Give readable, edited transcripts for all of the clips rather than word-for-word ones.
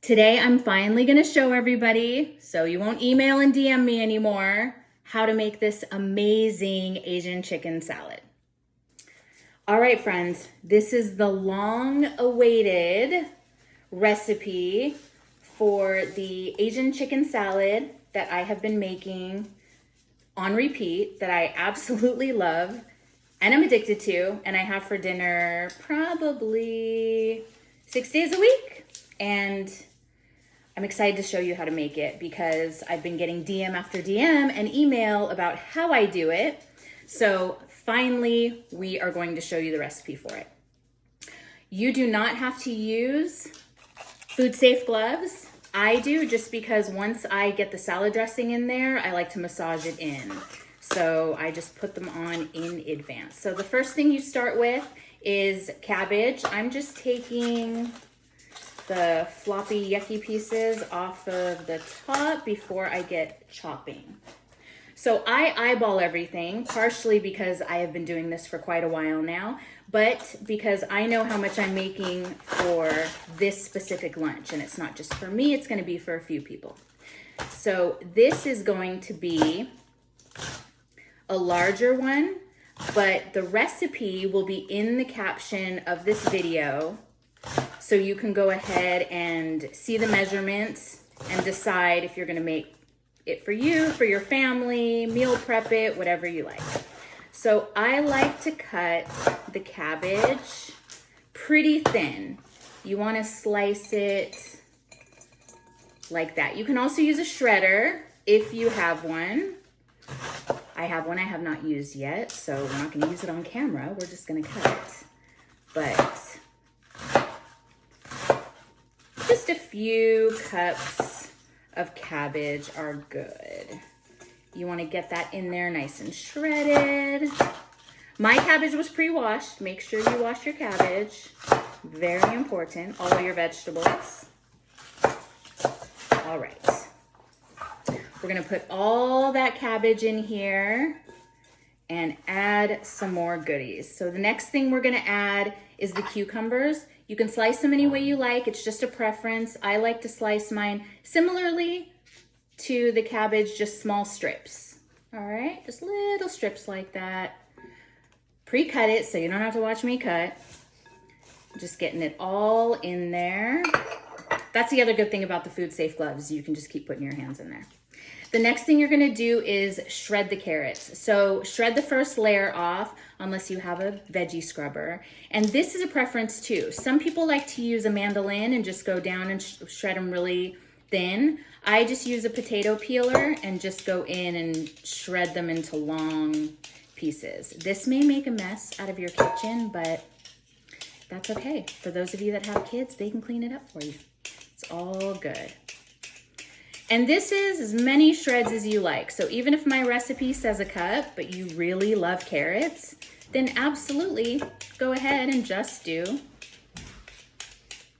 Today, I'm finally gonna show everybody, so you won't email and DM me anymore, how to make this amazing Asian chicken salad. All right, friends, this is the long-awaited recipe for the Asian chicken salad that I have been making on repeat, that I absolutely love, and I'm addicted to, and I have for dinner probably 6 days a week. And I'm excited to show you how to make it because I've been getting DM after DM and email about how I do it. So finally, we are going to show you the recipe for it. You do not have to use food safe gloves. I do, just because once I get the salad dressing in there, I like to massage it in. So I just put them on in advance. So the first thing you start with is cabbage. I'm just taking the floppy, yucky pieces off of the top before I get chopping. So I eyeball everything, partially because I have been doing this for quite a while now, but because I know how much I'm making for this specific lunch. And it's not just for me, it's gonna be for a few people. So this is going to be a larger one, but the recipe will be in the caption of this video. So you can go ahead and see the measurements and decide if you're gonna make it for you, for your family, meal prep it, whatever you like. So I like to cut the cabbage pretty thin. You wanna slice it like that. You can also use a shredder if you have one. I have one I have not used yet, so we're not gonna use it on camera. We're just gonna cut it. But just a few cups of cabbage are good. You want to get that in there nice and shredded. My cabbage was pre-washed. Make sure you wash your cabbage. Very important. All of your vegetables. All right. We're going to put all that cabbage in here and add some more goodies. So the next thing we're going to add is the cucumbers. You can slice them any way you like. It's just a preference. I like to slice mine similarly to the cabbage, just small strips. All right, just little strips like that. Pre-cut it so you don't have to watch me cut. Just getting it all in there. That's the other good thing about the food safe gloves. You can just keep putting your hands in there. The next thing you're gonna do is shred the carrots. So shred the first layer off unless you have a veggie scrubber. And this is a preference too. Some people like to use a mandolin and just go down and shred them really thin. I just use a potato peeler and just go in and shred them into long pieces. This may make a mess out of your kitchen, but that's okay. For those of you that have kids, they can clean it up for you. It's all good. And this is as many shreds as you like. So even if my recipe says a cup, but you really love carrots, then absolutely go ahead and just do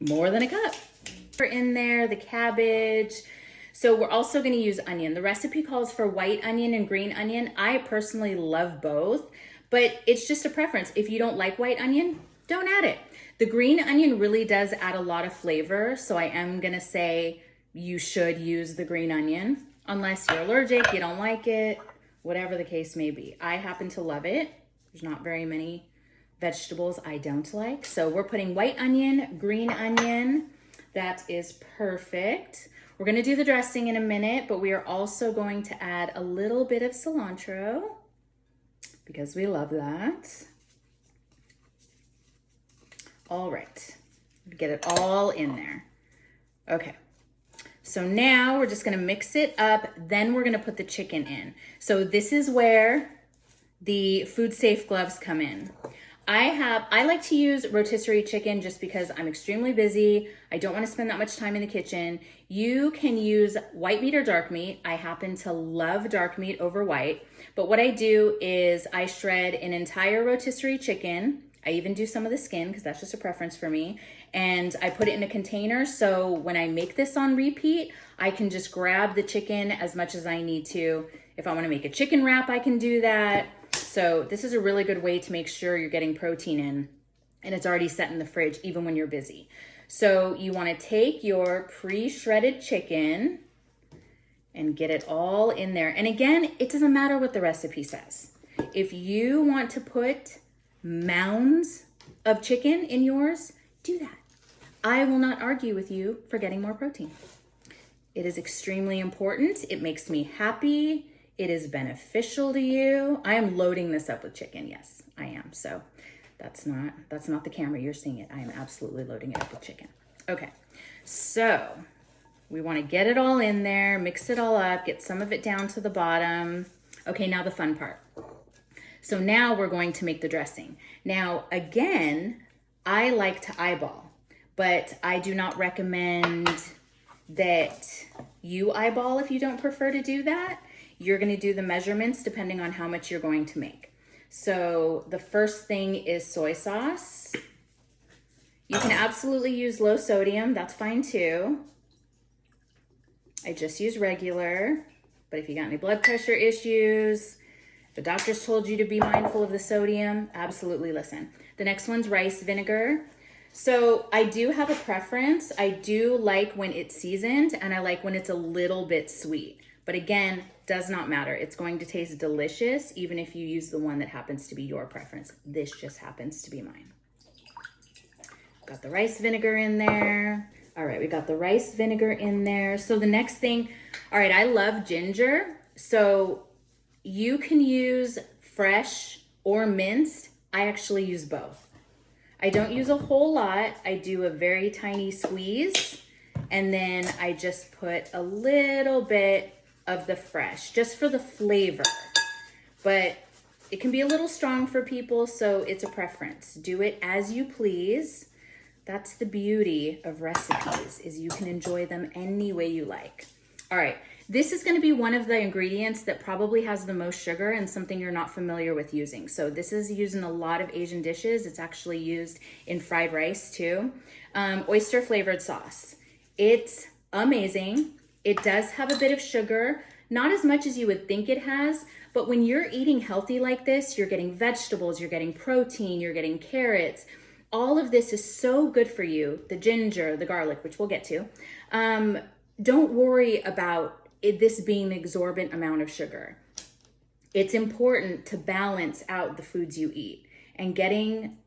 more than a cup. In there, the cabbage. So we're also gonna use onion. The recipe calls for white onion and green onion. I personally love both, but it's just a preference. If you don't like white onion, don't add it. The green onion really does add a lot of flavor, so I am gonna say you should use the green onion unless you're allergic, you don't like it, whatever the case may be. I happen to love it. There's not very many vegetables I don't like. So we're putting white onion, green onion. That is perfect. We're gonna do the dressing in a minute, but we are also going to add a little bit of cilantro because we love that. All right, get it all in there. Okay. So now we're just gonna mix it up, then we're gonna put the chicken in. So this is where the food safe gloves come in. I like to use rotisserie chicken just because I'm extremely busy. I don't wanna spend that much time in the kitchen. You can use white meat or dark meat. I happen to love dark meat over white, but what I do is I shred an entire rotisserie chicken. I even do some of the skin because that's just a preference for me. And I put it in a container, so when I make this on repeat, I can just grab the chicken as much as I need to. If I want to make a chicken wrap, I can do that. So this is a really good way to make sure you're getting protein in, and it's already set in the fridge even when you're busy. So you want to take your pre-shredded chicken and get it all in there. And again, it doesn't matter what the recipe says. If you want to put mounds of chicken in yours, do that. I will not argue with you for getting more protein. It is extremely important. It makes me happy. It is beneficial to you. I am loading this up with chicken. Yes, I am. So that's not the camera. You're seeing it. I am absolutely loading it up with chicken. Okay, so we want to get it all in there, mix it all up, get some of it down to the bottom. Okay, now the fun part. So now we're going to make the dressing. Now, again, I like to eyeball, but I do not recommend that you eyeball if you don't prefer to do that. You're going to do the measurements depending on how much you're going to make. So the first thing is soy sauce. You can absolutely use low sodium. That's fine too. I just use regular, but if you got any blood pressure issues, if the doctor's told you to be mindful of the sodium, absolutely listen. The next one's rice vinegar. So I do have a preference. I do like when it's seasoned and I like when it's a little bit sweet. But again, does not matter. It's going to taste delicious even if you use the one that happens to be your preference. This just happens to be mine. Got the rice vinegar in there. All right, we got the rice vinegar in there. So the next thing, all right, I love ginger. So you can use fresh or minced. I actually use both. I don't use a whole lot. I do a very tiny squeeze, and then I just put a little bit of the fresh, just for the flavor. But it can be a little strong for people, so it's a preference. Do it as you please. That's the beauty of recipes, is you can enjoy them any way you like. All right, this is gonna be one of the ingredients that probably has the most sugar and something you're not familiar with using. So this is used in a lot of Asian dishes. It's actually used in fried rice too. Oyster flavored sauce. It's amazing. It does have a bit of sugar, not as much as you would think it has, but when you're eating healthy like this, you're getting vegetables, you're getting protein, you're getting carrots. All of this is so good for you. The ginger, the garlic, which we'll get to. Don't worry about this being an exorbitant amount of sugar. It's important to balance out the foods you eat, and getting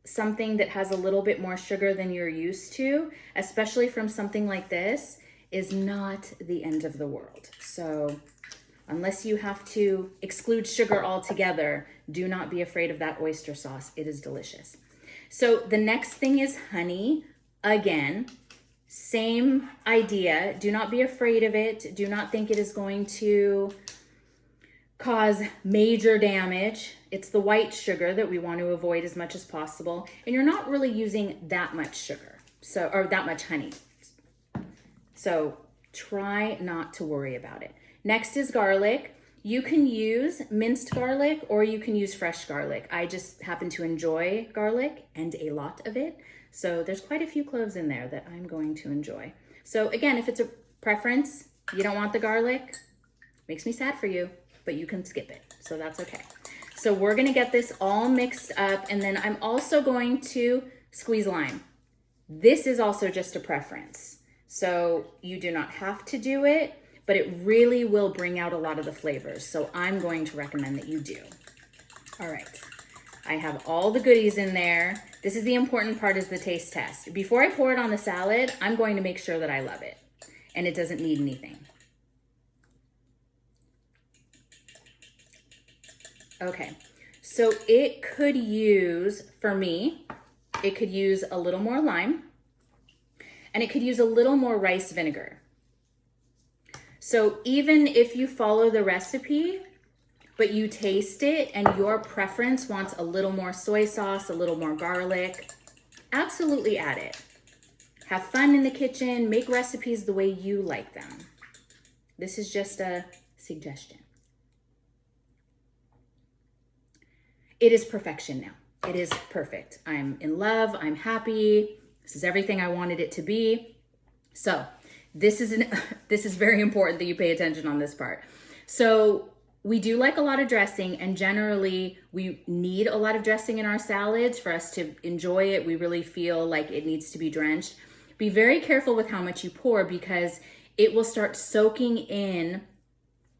something that has a little bit more sugar than you're used to, especially from something like this, is not the end of the world. So unless you have to exclude sugar altogether, do not be afraid of that oyster sauce. It is delicious. So the next thing is honey. Again, same idea. Do not be afraid of it. Do not think it is going to cause major damage. It's the white sugar that we want to avoid as much as possible. And you're not really using that much sugar, or that much honey. So try not to worry about it. Next is garlic. You can use minced garlic or you can use fresh garlic. I just happen to enjoy garlic and a lot of it. So there's quite a few cloves in there that I'm going to enjoy. So again, if it's a preference, you don't want the garlic, makes me sad for you, but you can skip it. So that's okay. So we're gonna get this all mixed up, and then I'm also going to squeeze lime. This is also just a preference. So you do not have to do it, but it really will bring out a lot of the flavors. So I'm going to recommend that you do. All right, I have all the goodies in there. This is the important part, is the taste test. Before I pour it on the salad, I'm going to make sure that I love it and it doesn't need anything. Okay, so it could use, for me, it could use a little more lime, and it could use a little more rice vinegar. So even if you follow the recipe, but you taste it and your preference wants a little more soy sauce, a little more garlic, absolutely add it. Have fun in the kitchen, make recipes the way you like them. This is just a suggestion. It is perfection now. It is perfect. I'm in love, I'm happy. This is everything I wanted it to be. So this is very important that you pay attention on this part. So we do like a lot of dressing, and generally we need a lot of dressing in our salads for us to enjoy it. We really feel like it needs to be drenched. Be very careful with how much you pour because it will start soaking in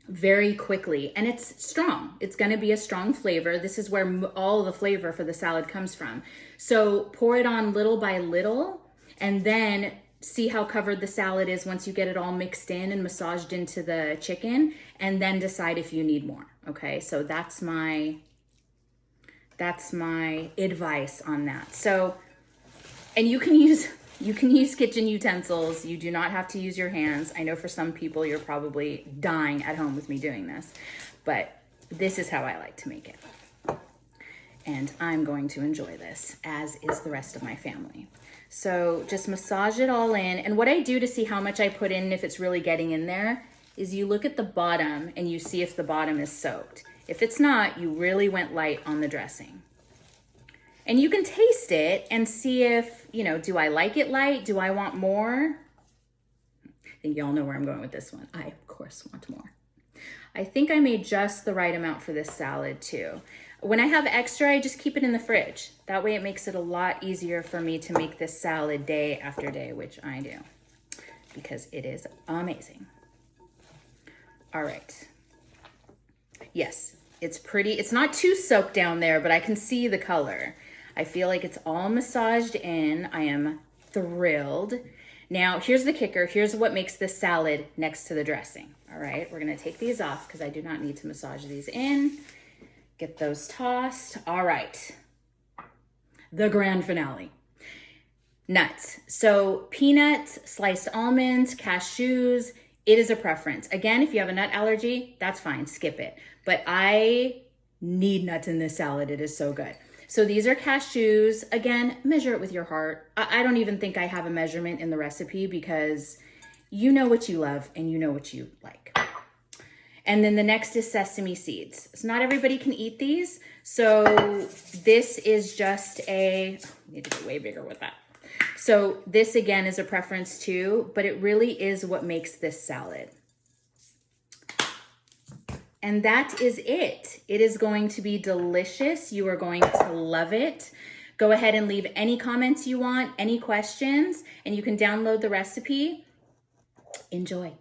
very quickly, and it's strong. It's going to be a strong flavor. This is where all the flavor for the salad comes from. So pour it on little by little, and then see how covered the salad is once you get it all mixed in and massaged into the chicken, and then decide if you need more. Okay, so that's my advice on that. So, and you can use kitchen utensils. You do not have to use your hands. I know for some people you're probably dying at home with me doing this, but this is how I like to make it. And I'm going to enjoy this, as is the rest of my family. So just massage it all in. And what I do to see how much I put in, if it's really getting in there, is you look at the bottom and you see if the bottom is soaked. If it's not, you really went light on the dressing. And you can taste it and see if, do I like it light? Do I want more? I think y'all know where I'm going with this one. I, of course, want more. I think I made just the right amount for this salad too. When I have extra, I just keep it in the fridge. That way it makes it a lot easier for me to make this salad day after day, which I do, because it is amazing. All right. Yes, it's pretty. It's not too soaked down there, but I can see the color. I feel like it's all massaged in. I am thrilled. Now, here's the kicker. Here's what makes this salad next to the dressing. All right, we're gonna take these off because I do not need to massage these in. Get those tossed. All right, the grand finale. Nuts. So peanuts, sliced almonds, cashews, it is a preference. Again, if you have a nut allergy, that's fine, skip it. But I need nuts in this salad. It is so good. So these are cashews. Again, measure it with your heart. I don't even think I have a measurement in the recipe because you know what you love and you know what you like. And then the next is sesame seeds. So not everybody can eat these. So this is just I need to get way bigger with that. So this again is a preference too, but it really is what makes this salad. And that is it. It is going to be delicious. You are going to love it. Go ahead and leave any comments you want, any questions, and you can download the recipe. Enjoy.